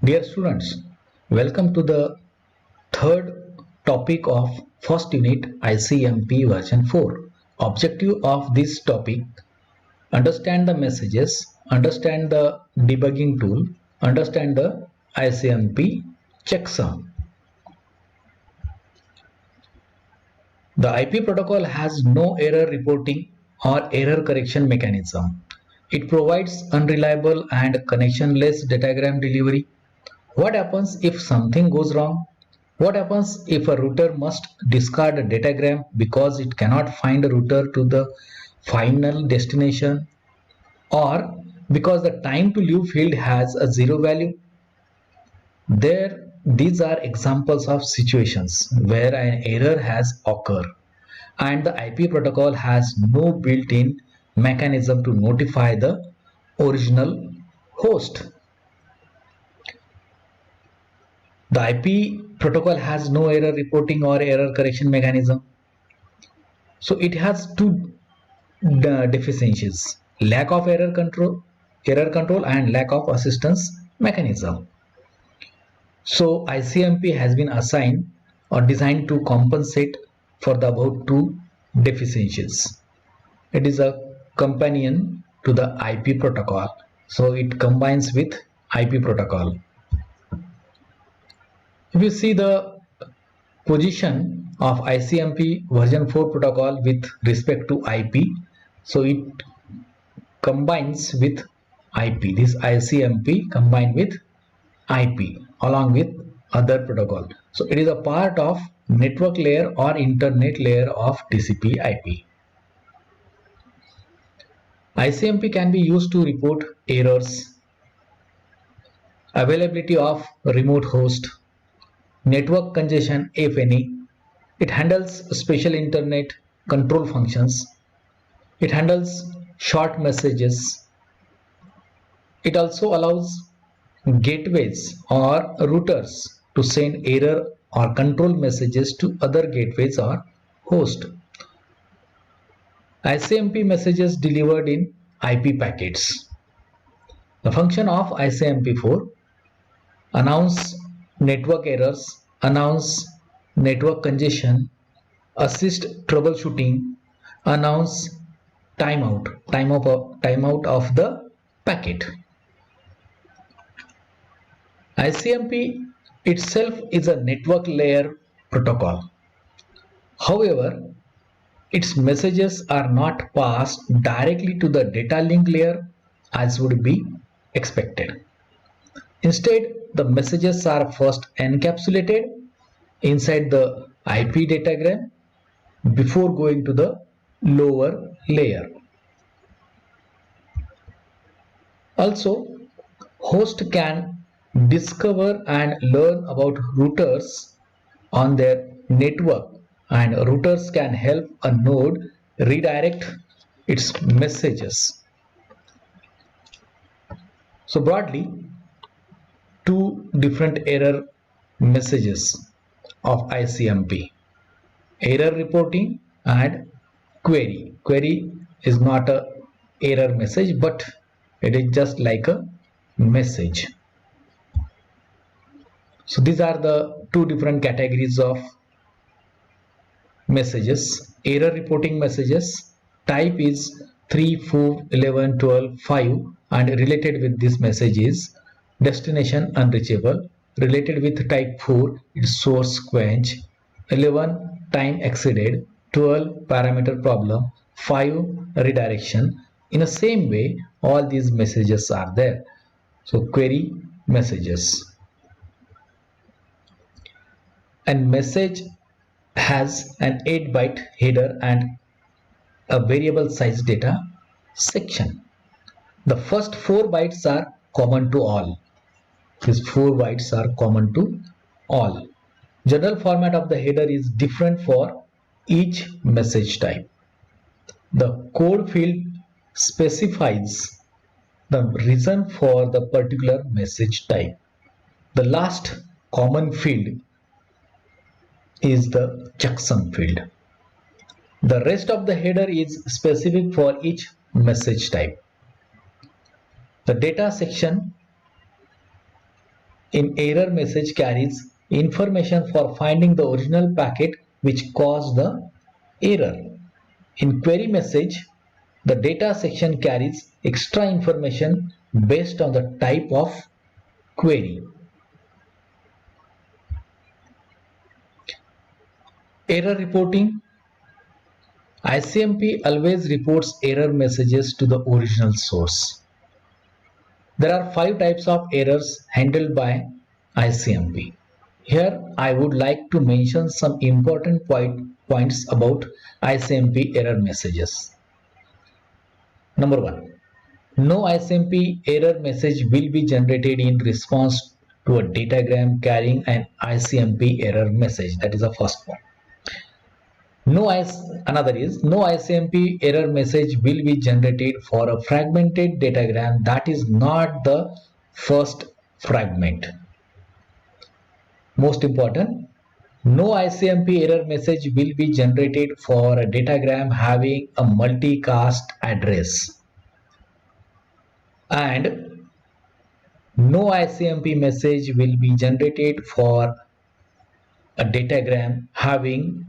Dear students, welcome to the third topic of first unit ICMP version 4. Objective of this topic: understand the messages, understand the debugging tool, understand the ICMP checksum. The IP protocol has no error reporting or error correction mechanism. It provides unreliable and connectionless datagram delivery. What happens if something goes wrong? What happens if a router must discard a datagram because it cannot find a router to the final destination, or because the time to leave field has a zero value? These are examples of situations where an error has occurred and the IP protocol has no built-in mechanism to notify the original host. The IP protocol has no error reporting or error correction mechanism. So it has two deficiencies: lack of error control and lack of assistance mechanism. So ICMP has been assigned or designed to compensate for the above two deficiencies. It is a companion to the IP protocol, so it combines with IP protocol. If you see the position of ICMP version 4 protocol with respect to IP, so it combines with IP. This ICMP combined with IP along with other protocol. So it is a part of network layer or internet layer of TCP IP. ICMP can be used to report errors, availability of remote host, network congestion if any. It handles special internet control functions. It handles short messages. It also allows gateways or routers to send error or control messages to other gateways or host. ICMP messages delivered in IP packets. The function of ICMP4: announce network errors, announce network congestion, assist troubleshooting, announce timeout of the packet. ICMP itself is a network layer protocol. However, its messages are not passed directly to the data link layer as would be expected. Instead, the messages are first encapsulated inside the IP datagram before going to the lower layer. Also, host can discover and learn about routers on their network, and routers can help a node redirect its messages. So broadly, two different error messages of ICMP: error reporting and query. Query is not a error message, but it is just like a message. So these are the two different categories of messages. Error reporting messages, type is 3, 4, 11, 12, 5, and related with this message is destination unreachable. Related with type 4, it's source quench. 11, time exceeded. 12, parameter problem. 5, redirection. In the same way, all these messages are there. So query messages. And message has an 8-byte header and a variable size data section. The first 4 bytes are common to all. These 4 bytes are common to all. General format of the header is different for each message type. The code field specifies the reason for the particular message type. The last common field is the checksum field. The rest of the header is specific for each message type. The data section in error message carries information for finding the original packet which caused the error. In query message, the data section carries extra information based on the type of query. Error reporting. ICMP always reports error messages to the original source. There are 5 types of errors handled by ICMP. Here I would like to mention some important points about ICMP error messages. Number 1. No ICMP error message will be generated in response to a datagram carrying an ICMP error message. That is the first one. Another is no ICMP error message will be generated for a fragmented datagram that is not the first fragment. Most important, no ICMP error message will be generated for a datagram having a multicast address. And no ICMP message will be generated for a datagram having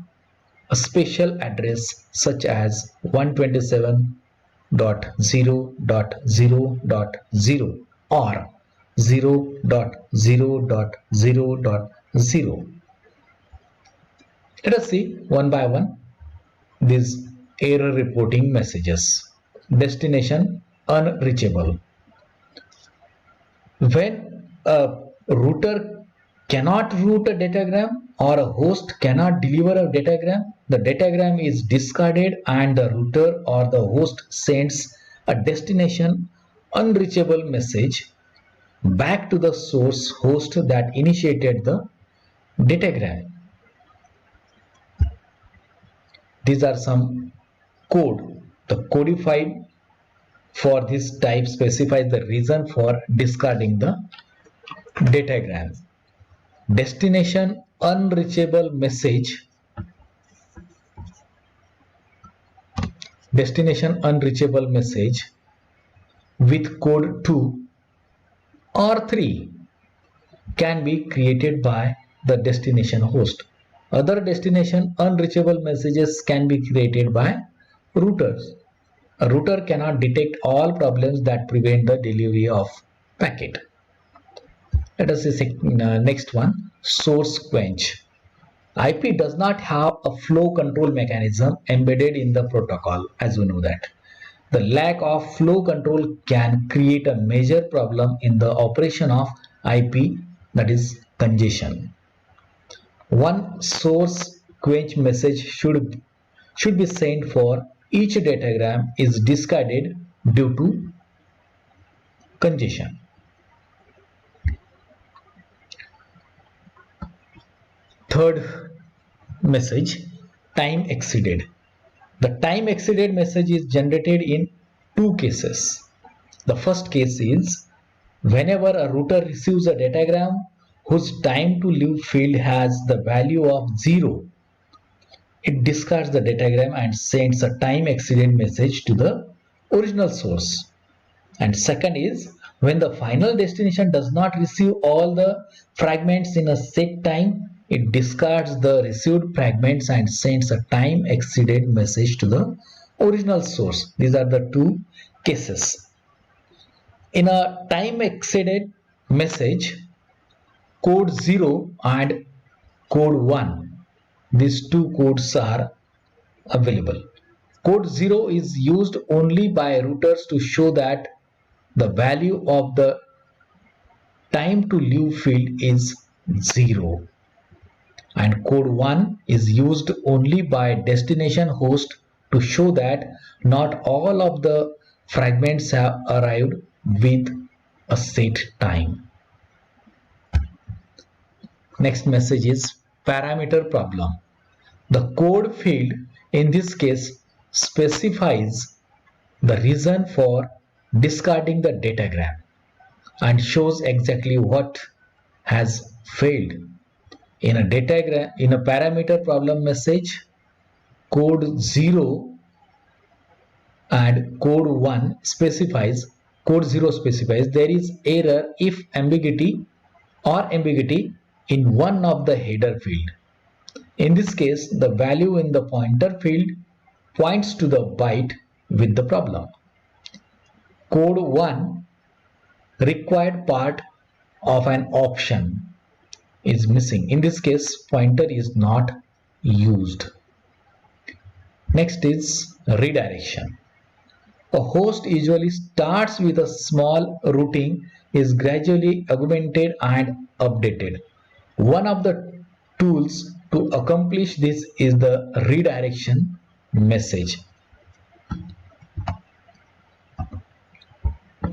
a special address such as 127.0.0.0 or 0.0.0.0. Let us see one by one these error reporting messages. Destination unreachable. When a router cannot route a datagram or a host cannot deliver a datagram, the datagram is discarded and the router or the host sends a destination unreachable message back to the source host that initiated the datagram. These are some code. The codified for this type specifies the reason for discarding the datagram. Destination unreachable message. Destination unreachable message with code 2 or 3 can be created by the destination host. Other destination unreachable messages can be created by routers. A router cannot detect all problems that prevent the delivery of packet. Let us see next one, source quench. IP does not have a flow control mechanism embedded in the protocol, as we know that. The lack of flow control can create a major problem in the operation of IP, that is congestion. One source quench message should be sent for each datagram is discarded due to congestion. Third message, time exceeded. The time exceeded message is generated in 2 cases. The first case is whenever a router receives a datagram whose time to live field has the value of 0, it discards the datagram and sends a time exceeded message to the original source. And second is when the final destination does not receive all the fragments in a set time, it discards the received fragments and sends a time exceeded message to the original source. These are the 2 cases. In a time exceeded message, code 0 and code 1, these 2 codes are available. Code 0 is used only by routers to show that the value of the time to live field is 0. And code 1 is used only by destination host to show that not all of the fragments have arrived with a set time. Next message is parameter problem. The code field in this case specifies the reason for discarding the datagram and shows exactly what has failed. In a parameter problem message, code 0 and code 1 specifies, code 0 specifies there is error if ambiguity or ambiguity in one of the header field. In this case, the value in the pointer field points to the byte with the problem. Code 1 required part of an option is missing. In this case, pointer is not used. Next is redirection. A host usually starts with a small routine, is gradually augmented and updated. One of the tools to accomplish this is the redirection message.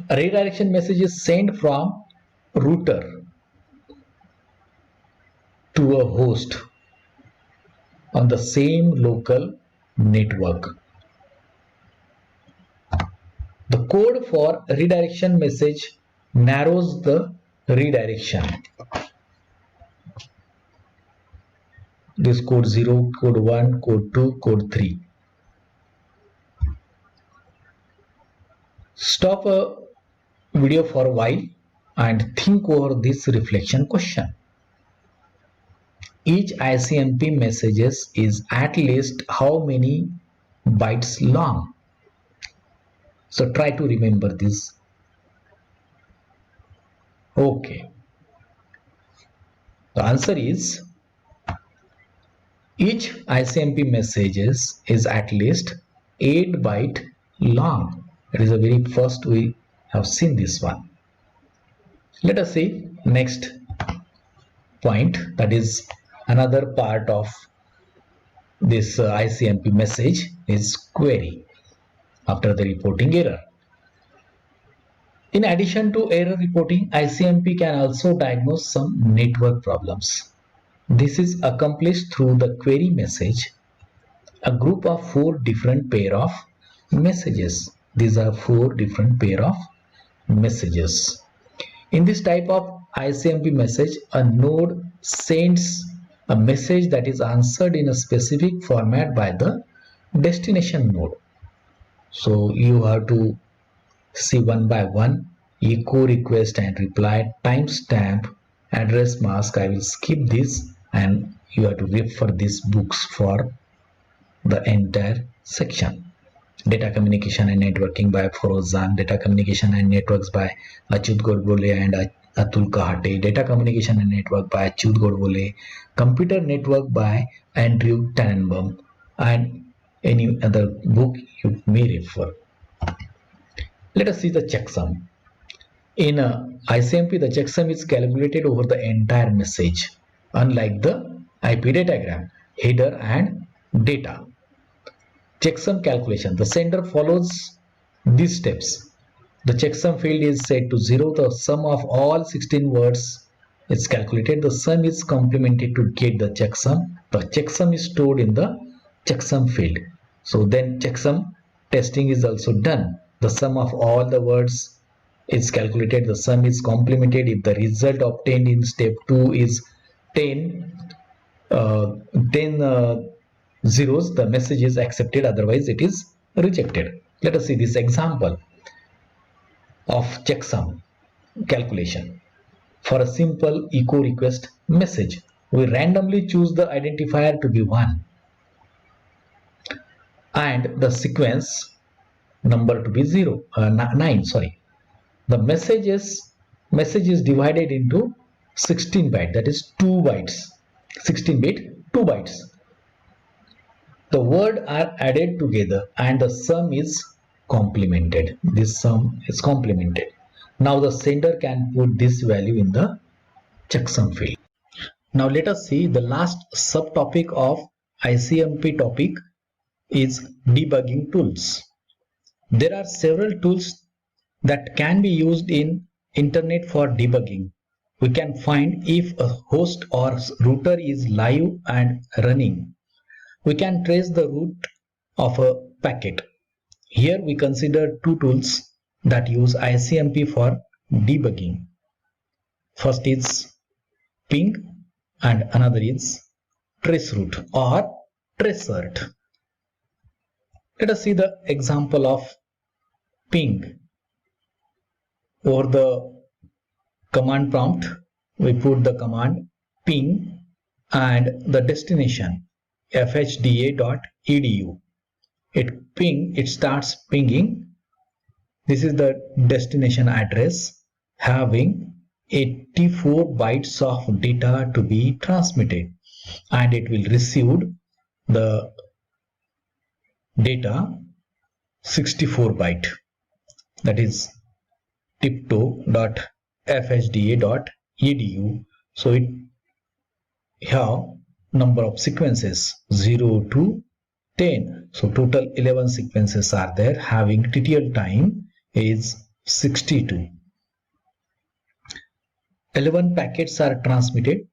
A redirection message is sent from router to a host on the same local network. The code for redirection message narrows the redirection. This code 0, code 1, code 2, code 3. Stop a video for a while and think over this reflection question. Each ICMP messages is at least how many bytes long? So try to remember this. Okay. The answer is each ICMP messages is at least 8 byte long. It is the very first we have seen this one. Let us see next point, that is another part of this ICMP message is query after the reporting error. In addition to error reporting, ICMP can also diagnose some network problems. This is accomplished through the query message, a group of 4 different pair of messages. These are 4 different pair of messages. In this type of ICMP message, a node sends a message that is answered in a specific format by the destination node. So you have to see one by one: echo, request and reply, timestamp, address mask. I will skip this and you have to refer these books for the entire section. Data Communication and Networking by Forozan, Data Communication and Networks by Achyut Godbole and Atul Kahate, Data Communication and Network by Achyut Godbole, Computer Network by Andrew Tannenbaum, and any other book you may refer. Let us see the checksum. In ICMP, the checksum is calculated over the entire message, unlike the IP datagram, header and data. Checksum calculation. The sender follows these steps. The checksum field is set to 0. The sum of all 16 words is calculated. The sum is complemented to get the checksum. The checksum is stored in the checksum field. So then checksum testing is also done. The sum of all the words is calculated. The sum is complemented. If the result obtained in step 2 is 10 zeros, the message is accepted, otherwise it is rejected. Let us see this example of checksum calculation. For a simple echo request message, we randomly choose the identifier to be 1 and the sequence number to be 9. The message is divided into 16 byte, that is 2 bytes. 16 bit 2 bytes. The words are added together and the sum is complemented. This sum is complemented. Now the sender can put this value in the checksum field. Now let us see the last subtopic of ICMP topic is debugging tools. There are several tools that can be used in internet for debugging. We can find if a host or router is live and running. We can trace the route of a packet. Here we consider 2 tools that use ICMP for debugging. First is ping and another is traceroute or tracert. Let us see the example of ping. Over the command prompt, we put the command ping and the destination fhda.edu. It starts pinging. This is the destination address having 84 bytes of data to be transmitted, and it will receive the data 64 byte, that is tiptoe.fhda.edu. So it have number of sequences 0 to 10. So total 11 sequences are there, having TTL time is 62. 11 packets are transmitted,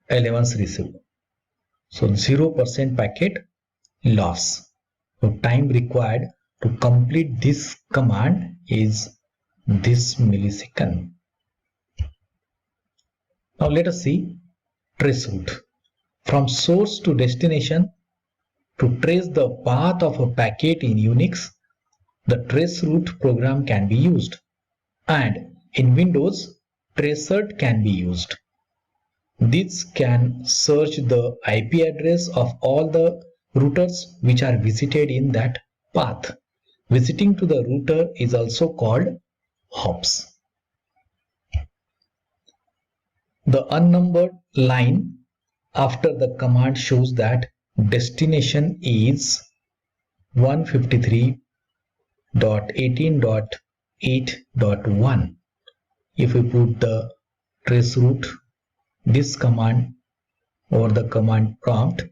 11 received. So 0% packet loss. So time required to complete this command is this millisecond. Now let us see trace route. From source to destination, to trace the path of a packet in Unix, the trace route program can be used, and in Windows, tracert can be used. This can search the IP address of all the routers which are visited in that path. Visiting to the router is also called hops. The unnumbered line after the command shows that destination is 153.18.8.1. If we put the trace route, this command or the command prompt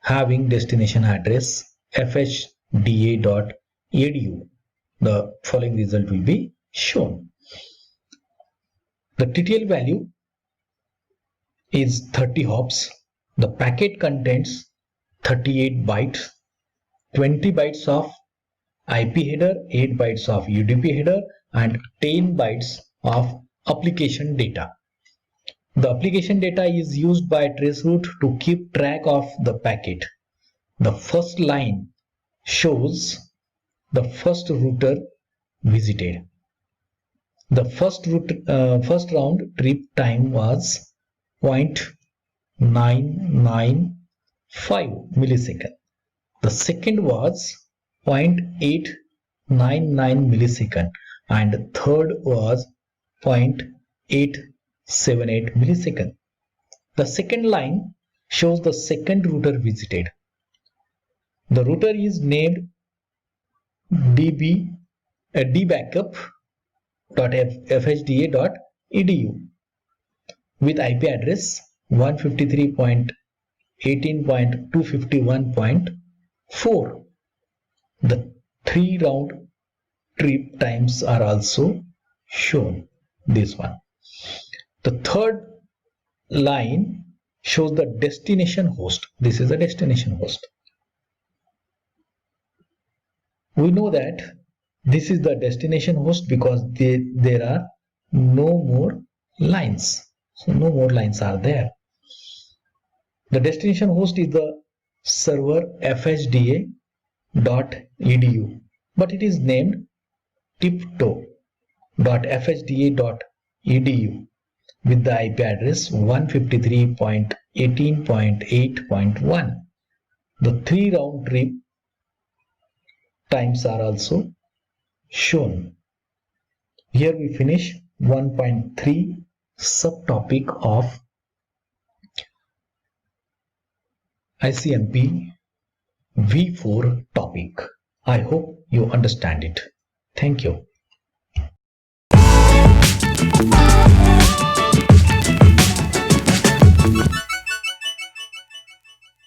having destination address fhda.edu, the following result will be shown. The TTL value is 30 hops. The packet contains 38 bytes, 20 bytes of IP header, 8 bytes of UDP header, and 10 bytes of application data. The application data is used by traceroute to keep track of the packet. The first line shows the first router visited. The first round trip time was 0.995 millisecond. The second was 0.899 millisecond, and the third was 0.878 millisecond. The second line shows the second router visited. The router is named dbackup.fhda.edu with IP address 153.18.251.4. The 3 round trip times are also shown. This one. The third line shows the destination host. This is the destination host. We know that this is the destination host because there are no more lines. So no more lines are there. The destination host is the server fhda.edu, but it is named tiptoe.fhda.edu with the IP address 153.18.8.1. The 3 round trip times are also shown. Here we finish 1.3 subtopic of ICMP V4 topic. I hope you understand it. Thank you.